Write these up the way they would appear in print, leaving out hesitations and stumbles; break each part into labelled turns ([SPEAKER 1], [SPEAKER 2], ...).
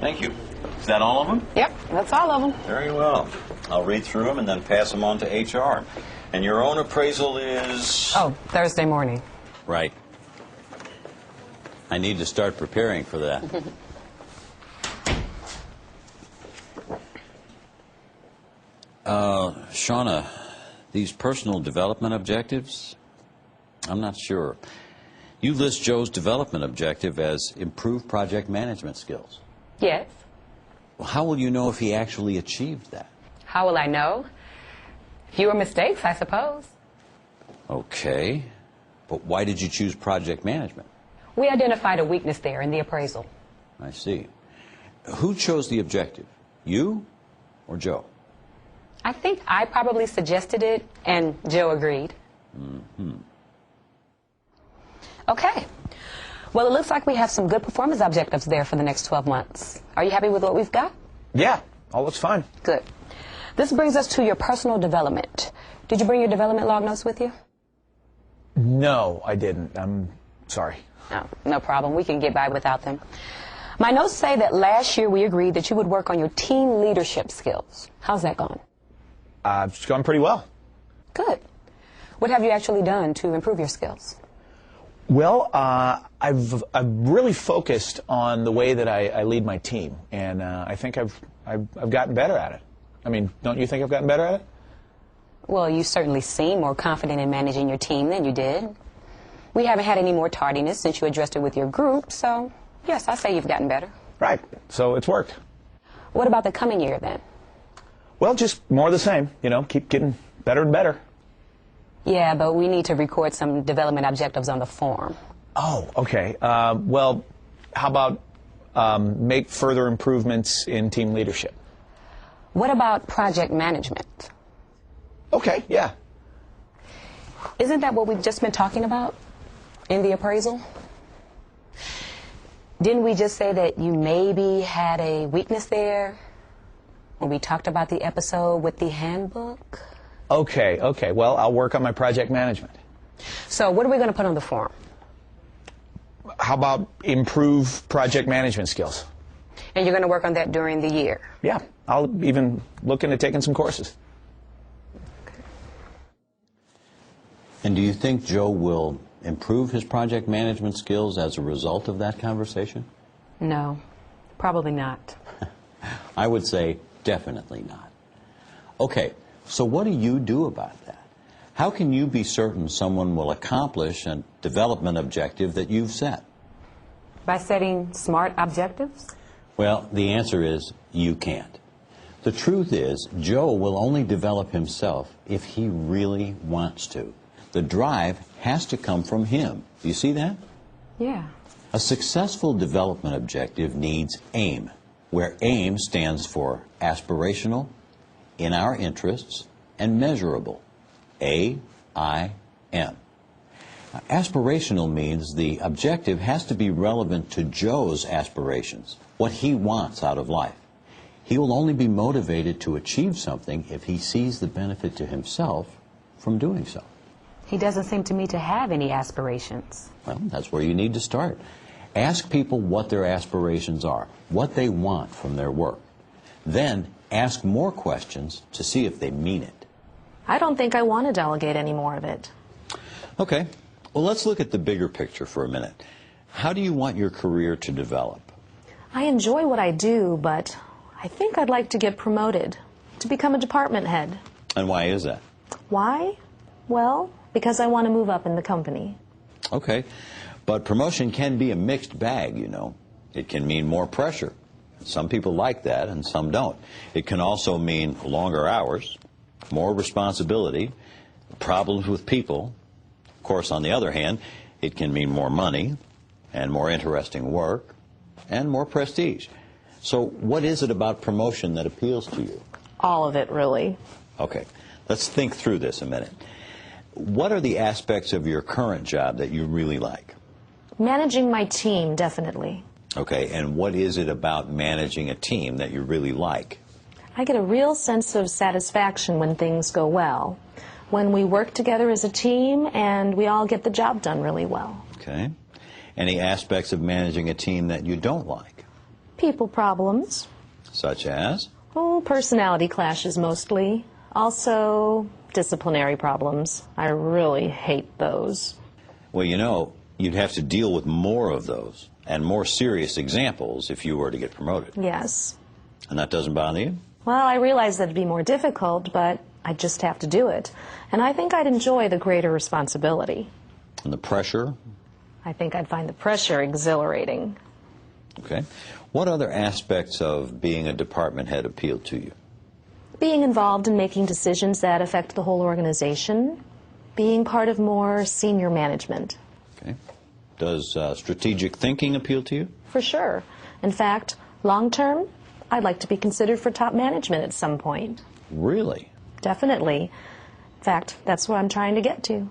[SPEAKER 1] Thank you. Is that all of them?
[SPEAKER 2] Yep, that's all of them.
[SPEAKER 1] Very well. I'll read through them and then pass them on to HR. And your own appraisal is...
[SPEAKER 2] Oh, Thursday morning.
[SPEAKER 1] Right. I need to start preparing for that. Shauna, these personal development objectives, I'm not sure. You list Joe's development objective as improved project management skills.
[SPEAKER 2] Yes.
[SPEAKER 1] Well, how will you know if he actually achieved that?
[SPEAKER 2] How will I know? Fewer mistakes, I suppose.
[SPEAKER 1] Okay. But why did you choose project management?
[SPEAKER 2] We identified a weakness there in the appraisal.
[SPEAKER 1] I see. Who chose the objective? You or Joe?
[SPEAKER 2] I think I probably suggested it, and Joe agreed.
[SPEAKER 1] Mm-hmm.
[SPEAKER 2] Okay. Well, it looks like we have some good performance objectives there for the next 12 months. Are you happy with what we've got?
[SPEAKER 3] Yeah, all looks fine.
[SPEAKER 2] Good. This brings us to your personal development. Did you bring your development log notes with you?
[SPEAKER 3] No, I didn't. I'm sorry.
[SPEAKER 2] No, no problem. We can get by without them. My notes say that last year we agreed that you would work on your team leadership skills. How's that going?
[SPEAKER 3] It's going pretty well.
[SPEAKER 2] Good. What have you actually done to improve your skills?
[SPEAKER 3] Well, I've really focused on the way that I lead my team, and I think I've gotten better at it. I mean, don't you think I've gotten better at it?
[SPEAKER 2] Well, you certainly seem more confident in managing your team than you did. We haven't had any more tardiness since you addressed it with your group, so yes, I say you've gotten better.
[SPEAKER 3] Right. So it's worked.
[SPEAKER 2] What about the coming year then?
[SPEAKER 3] Well, just more of the same. You know, keep getting better and better.
[SPEAKER 2] Yeah, but we need to record some development objectives on the form.
[SPEAKER 3] Oh, okay. Well, how about make further improvements in team leadership?
[SPEAKER 2] What about project management?
[SPEAKER 3] Okay, yeah.
[SPEAKER 2] Isn't that what we've just been talking about in the appraisal? Didn't we just say that you maybe had a weakness there when we talked about the episode with the handbook?
[SPEAKER 3] Okay, okay. Well, I'll work on my project management.
[SPEAKER 2] So what are we going to put on the form?
[SPEAKER 3] How about improve project management skills?
[SPEAKER 2] And you're going to work on that during the year?
[SPEAKER 3] Yeah, I'll even look into taking some courses.
[SPEAKER 1] And do you think Joe will improve his project management skills as a result of that conversation?
[SPEAKER 2] No, probably not.
[SPEAKER 1] I would say definitely not. Okay, so what do you do about that? How can you be certain someone will accomplish a development objective that you've set?
[SPEAKER 2] By setting SMART objectives?
[SPEAKER 1] Well, the answer is you can't. The truth is, Joe will only develop himself if he really wants to. The drive has to come from him. Do you see that?
[SPEAKER 2] Yeah.
[SPEAKER 1] A successful development objective needs AIM, where AIM stands for aspirational, in our interests, and measurable. A-I-M. Aspirational means the objective has to be relevant to Joe's aspirations, what he wants out of life. He will only be motivated to achieve something if he sees the benefit to himself from doing so.
[SPEAKER 2] He doesn't seem to me to have any aspirations.
[SPEAKER 1] Well, that's where you need to start. Ask people what their aspirations are, what they want from their work. Then ask more questions to see if they mean it.
[SPEAKER 4] I don't think I want to delegate any more of it.
[SPEAKER 1] Okay. Well, let's look at the bigger picture for a minute. How do you want your career to develop?
[SPEAKER 4] I enjoy what I do, but I think I'd like to get promoted, to become a department head.
[SPEAKER 1] And why is that?
[SPEAKER 4] Why? Well, because I want to move up in the company.
[SPEAKER 1] Okay. But promotion can be a mixed bag, you know. It can mean more pressure. Some people like that and some don't. It can also mean longer hours, more responsibility, problems with people. Of course, on the other hand, it can mean more money and more interesting work and more prestige. So what is it about promotion that appeals to you?
[SPEAKER 4] All of it, really.
[SPEAKER 1] Okay. Let's think through this a minute. What are the aspects of your current job that you really like?
[SPEAKER 4] Managing my team, definitely.
[SPEAKER 1] Okay, and what is it about managing a team that you really like?
[SPEAKER 4] I get a real sense of satisfaction when things go well, when we work together as a team and we all get the job done really well.
[SPEAKER 1] Okay. Any aspects of managing a team that you don't like?
[SPEAKER 4] people problems.
[SPEAKER 1] Such as?
[SPEAKER 4] Oh, personality clashes mostly. Also, disciplinary problems. I really hate those.
[SPEAKER 1] Well, you know, you'd have to deal with more of those and more serious examples if you were to get promoted.
[SPEAKER 4] Yes.
[SPEAKER 1] And that doesn't bother you?
[SPEAKER 4] Well, I realize that it'd be more difficult, but I just have to do it. And I think I'd enjoy the greater responsibility.
[SPEAKER 1] And the pressure?
[SPEAKER 4] I think I'd find the pressure exhilarating.
[SPEAKER 1] Okay. What other aspects of being a department head appeal to you?
[SPEAKER 4] Being involved in making decisions that affect the whole organization. Being part of more senior management.
[SPEAKER 1] Okay. Does strategic thinking appeal to you?
[SPEAKER 4] For sure. In fact, long term, I'd like to be considered for top management at some point.
[SPEAKER 1] Really?
[SPEAKER 4] Definitely. In fact, that's what I'm trying to get to.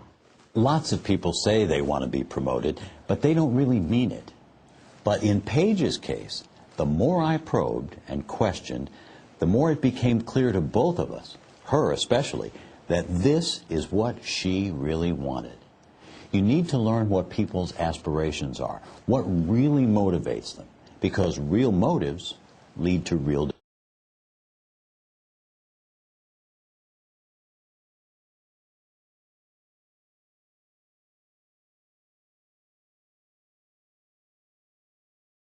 [SPEAKER 1] Lots of people say they want to be promoted, but they don't really mean it. But in Paige's case, the more I probed and questioned, the more it became clear to both of us, her especially, that this is what she really wanted. You need to learn what people's aspirations are, what really motivates them, because real motives lead to real